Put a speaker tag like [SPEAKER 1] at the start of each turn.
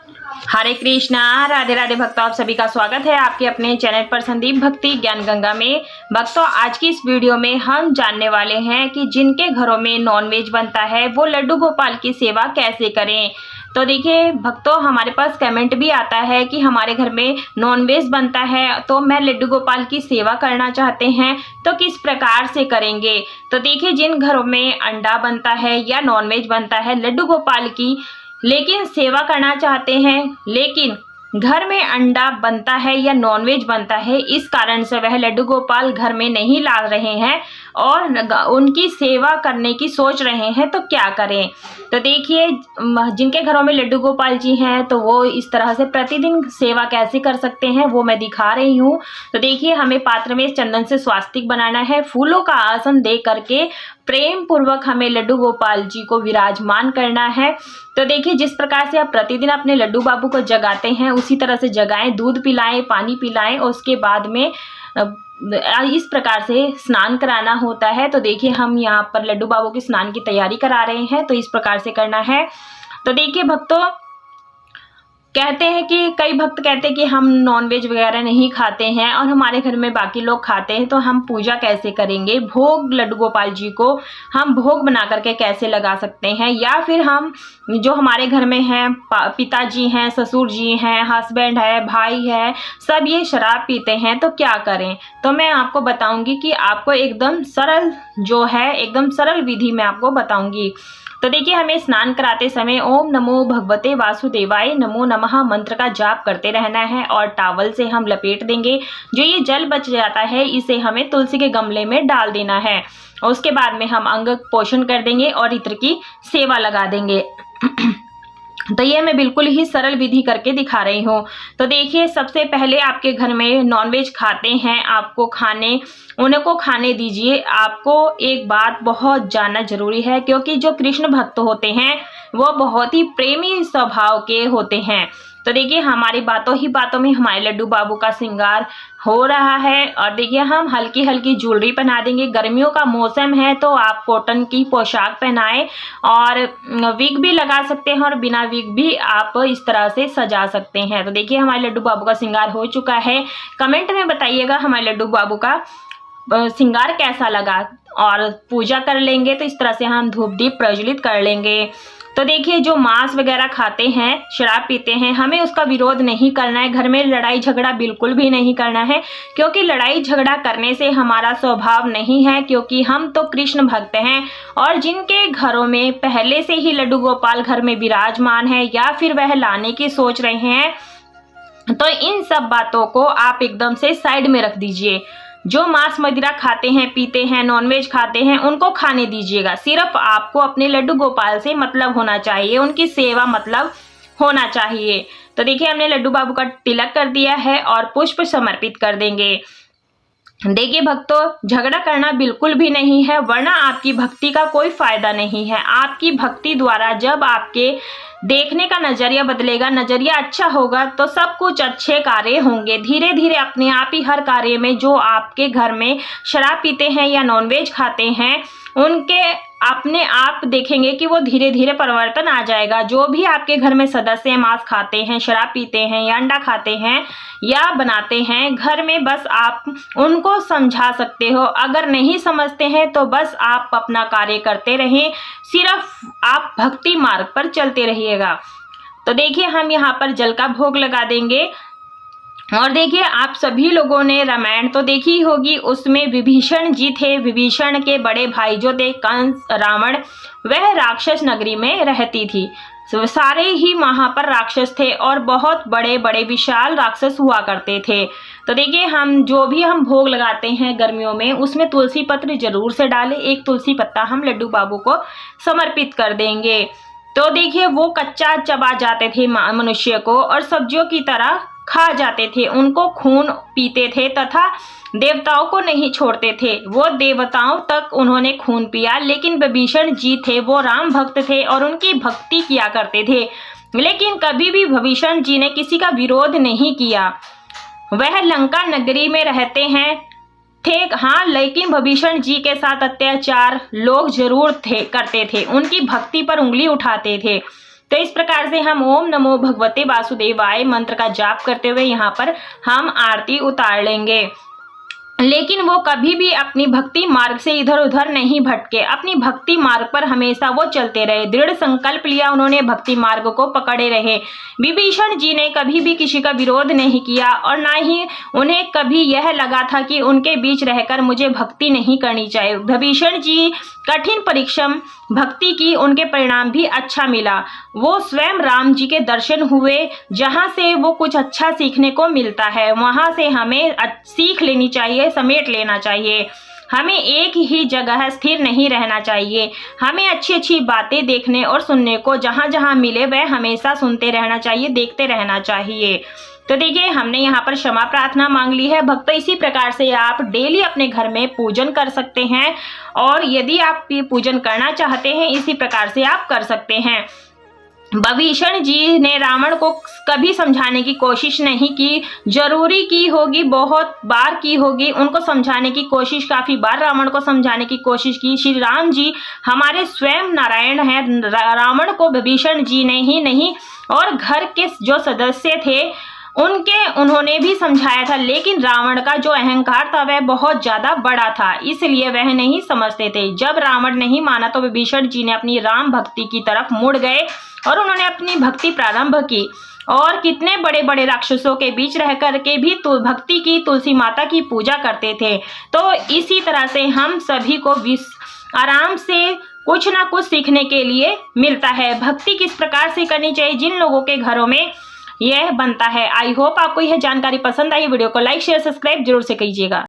[SPEAKER 1] हरे कृष्णा, राधे राधे भक्तों, आप सभी का स्वागत है आपके अपने चैनल पर संदीप भक्ति ज्ञान गंगा में। भक्तों, आज की इस वीडियो में हम जानने वाले हैं कि जिनके घरों में नॉनवेज बनता है वो लड्डू गोपाल की सेवा कैसे करें। तो देखिए भक्तों, हमारे पास कमेंट भी आता है कि हमारे घर में नॉनवेज बनता है तो मैं लड्डू गोपाल की सेवा करना चाहते हैं, तो किस प्रकार से करेंगे। तो देखिए, जिन घरों में अंडा बनता है या नॉनवेज बनता है लड्डू गोपाल की, लेकिन सेवा करना चाहते हैं, लेकिन घर में अंडा बनता है या नॉनवेज बनता है, इस कारण से वह लड्डू गोपाल घर में नहीं ला रहे हैं और उनकी सेवा करने की सोच रहे हैं, तो क्या करें। तो देखिए, जिनके घरों में लड्डू गोपाल जी हैं तो वो इस तरह से प्रतिदिन सेवा कैसे कर सकते हैं वो मैं दिखा रही हूँ। तो देखिए, हमें पात्र में चंदन से स्वास्तिक बनाना है, फूलों का आसन दे करके प्रेम पूर्वक हमें लड्डू गोपाल जी को विराजमान करना है। तो देखिए, जिस प्रकार से आप प्रतिदिन अपने लड्डू बाबू को जगाते हैं उसी तरह से जगाएं, दूध पिलाएं, पानी पिलाएं और उसके बाद में इस प्रकार से स्नान कराना होता है। तो देखिए, हम यहाँ पर लड्डू बाबू के स्नान की तैयारी करा रहे हैं, तो इस प्रकार से करना है। तो देखिए भक्तों, कहते हैं कि कई भक्त कहते हैं कि हम नॉनवेज वगैरह नहीं खाते हैं और हमारे घर में बाकी लोग खाते हैं, तो हम पूजा कैसे करेंगे, भोग लड्डू गोपाल जी को हम भोग बना करके कैसे लगा सकते हैं, या फिर हम जो हमारे घर में हैं पिताजी हैं, ससुर जी हैं, हस्बैंड है, भाई है, सब ये शराब पीते हैं, तो क्या करें। तो मैं आपको बताऊंगी कि आपको एकदम सरल जो है, एकदम सरल विधि मैं आपको बताऊंगी। तो देखिए, हमें स्नान कराते समय ओम नमो भगवते वासुदेवाय नमो नमः मंत्र का जाप करते रहना है और टॉवल से हम लपेट देंगे। जो ये जल बच जाता है इसे हमें तुलसी के गमले में डाल देना है और उसके बाद में हम अंग पोषण कर देंगे और इत्र की सेवा लगा देंगे। तो ये मैं बिल्कुल ही सरल विधि करके दिखा रही हूँ। तो देखिए, सबसे पहले आपके घर में नॉनवेज खाते हैं, उनको खाने दीजिए। आपको एक बात बहुत जानना जरूरी है, क्योंकि जो कृष्ण भक्त होते हैं वो बहुत ही प्रेमी स्वभाव के होते हैं। तो देखिए, हमारी बातों ही बातों में हमारे लड्डू बाबू का श्रृंगार हो रहा है और देखिए, हम हल्की हल्की ज्वेलरी पहना देंगे। गर्मियों का मौसम है तो आप कॉटन की पोशाक पहनाएं और विग भी लगा सकते हैं और बिना विग भी आप इस तरह से सजा सकते हैं। तो देखिए, हमारे लड्डू बाबू का श्रृंगार हो चुका है। कमेंट में बताइएगा हमारे लड्डू बाबू का श्रृंगार कैसा लगा और पूजा कर लेंगे। तो इस तरह से हम धूप दीप प्रज्वलित कर लेंगे। तो देखिए, जो मांस वगैरह खाते हैं, शराब पीते हैं, हमें उसका विरोध नहीं करना है। घर में लड़ाई झगड़ा बिल्कुल भी नहीं करना है, क्योंकि लड़ाई झगड़ा करने से हमारा स्वभाव नहीं है, क्योंकि हम तो कृष्ण भक्त हैं। और जिनके घरों में पहले से ही लड्डू गोपाल घर में विराजमान है या फिर वह लाने की सोच रहे हैं, तो इन सब बातों को आप एकदम से साइड में रख दीजिए। जो मांस मदिरा खाते हैं, पीते हैं, नॉनवेज खाते हैं, उनको खाने दीजिएगा। सिर्फ आपको अपने लड्डू गोपाल से मतलब होना चाहिए, उनकी सेवा मतलब होना चाहिए। तो देखिए, हमने लड्डू बाबू का तिलक कर दिया है और पुष्प समर्पित कर देंगे। देखिए भक्तों, झगड़ा करना बिल्कुल भी नहीं है, वरना आपकी भक्ति का कोई फायदा नहीं है। आपकी भक्ति द्वारा जब आपके देखने का नजरिया बदलेगा, नजरिया अच्छा होगा, तो सब कुछ अच्छे कार्य होंगे। धीरे धीरे अपने आप ही हर कार्य में, जो आपके घर में शराब पीते हैं या नॉनवेज खाते हैं, उनके अपने आप देखेंगे कि वो धीरे धीरे परिवर्तन आ जाएगा। जो भी आपके घर में सदस्य मांस खाते हैं, शराब पीते हैं या अंडा खाते हैं या बनाते हैं, घर में बस आप उनको समझा सकते हो। अगर नहीं समझते हैं तो बस आप अपना कार्य करते रहें, सिर्फ आप भक्ति मार्ग पर चलते रहिएगा। तो देखिए, हम यहाँ पर जल का भोग लगा देंगे। और देखिए, आप सभी लोगों ने रामायण तो देखी होगी, उसमें विभीषण जी थे। विभीषण के बड़े भाई जो थे कंस, रावण, वह राक्षस नगरी में रहती थी। सारे ही वहां पर राक्षस थे और बहुत बड़े बड़े विशाल राक्षस हुआ करते थे। तो देखिए, हम जो भी हम भोग लगाते हैं गर्मियों में, उसमें तुलसी पत्र जरूर से डालें। एक तुलसी पत्ता हम लड्डू बाबू को समर्पित कर देंगे। तो देखिए, वो कच्चा चबा जाते थे मनुष्य को और सब्जियों की तरह खा जाते थे, उनको खून पीते थे तथा देवताओं को नहीं छोड़ते थे। वो देवताओं तक उन्होंने खून पिया, लेकिन विभीषण जी थे वो राम भक्त थे और उनकी भक्ति किया करते थे। लेकिन कभी भी विभीषण जी ने किसी का विरोध नहीं किया। वह लंका नगरी में रहते हैं थे, हाँ, लेकिन विभीषण जी के साथ अत्याचार लोग जरूर करते थे, उनकी भक्ति पर उंगली उठाते थे। तो इस प्रकार से हम ओम नमो भगवते वासुदेवाय मंत्र का जाप करते हुए यहाँ पर हम आरती उतार लेंगे। लेकिन वो कभी भी अपनी भक्ति मार्ग से इधर उधर नहीं भटके, अपनी भक्ति मार्ग पर हमेशा वो चलते रहे। दृढ़ संकल्प लिया उन्होंने, भक्ति मार्ग को पकड़े रहे। विभीषण जी ने कभी भी किसी का विरोध नहीं किया और ना ही उन्हें कभी यह लगा था कि उनके बीच रहकर मुझे भक्ति नहीं करनी चाहिए। विभीषण जी कठिन परिश्रम भक्ति की, उनके परिणाम भी अच्छा मिला। वो स्वयं राम जी के दर्शन हुए, जहाँ से वो कुछ अच्छा सीखने को मिलता है वहाँ से हमें सीख लेनी चाहिए, समेट लेना चाहिए। हमें एक ही जगह स्थिर नहीं रहना चाहिए, हमें अच्छी अच्छी बातें देखने और सुनने को जहाँ जहाँ मिले वह हमेशा सुनते रहना चाहिए, देखते रहना चाहिए। तो देखिए हमने यहाँ पर क्षमा प्रार्थना मांग ली है। भक्तों इसी प्रकार से आप डेली अपने घर में पूजन कर सकते हैं और यदि आप ये पूजन करना चाहते हैं इसी प्रकार से आप कर सकते हैं। विभीषण जी ने रावण को कभी समझाने की कोशिश नहीं की, जरूरी की होगी बहुत बार की होगी, उनको समझाने की कोशिश काफी बार रावण को समझाने की कोशिश की। श्री राम जी हमारे स्वयं नारायण हैं, रावण को विभीषण जी ने ही नहीं और घर के जो सदस्य थे उन्होंने भी समझाया था, लेकिन रावण का जो अहंकार था वह बहुत ज्यादा बड़ा था, इसलिए वह नहीं समझते थे। जब रावण नहीं माना तो विभीषण जी ने अपनी राम भक्ति की तरफ मुड़ गए और उन्होंने अपनी भक्ति प्रारंभ की और कितने बड़े बड़े राक्षसों के बीच रह करके भी भक्ति की, तुलसी माता की पूजा करते थे। तो इसी तरह से हम सभी को आराम से कुछ ना कुछ सीखने के लिए मिलता है। भक्ति किस प्रकार से करनी चाहिए, जिन लोगों के घरों में यह बनता है। आई होप आपको यह जानकारी पसंद आई। वीडियो को लाइक शेयर सब्सक्राइब जरूर से कीजिएगा।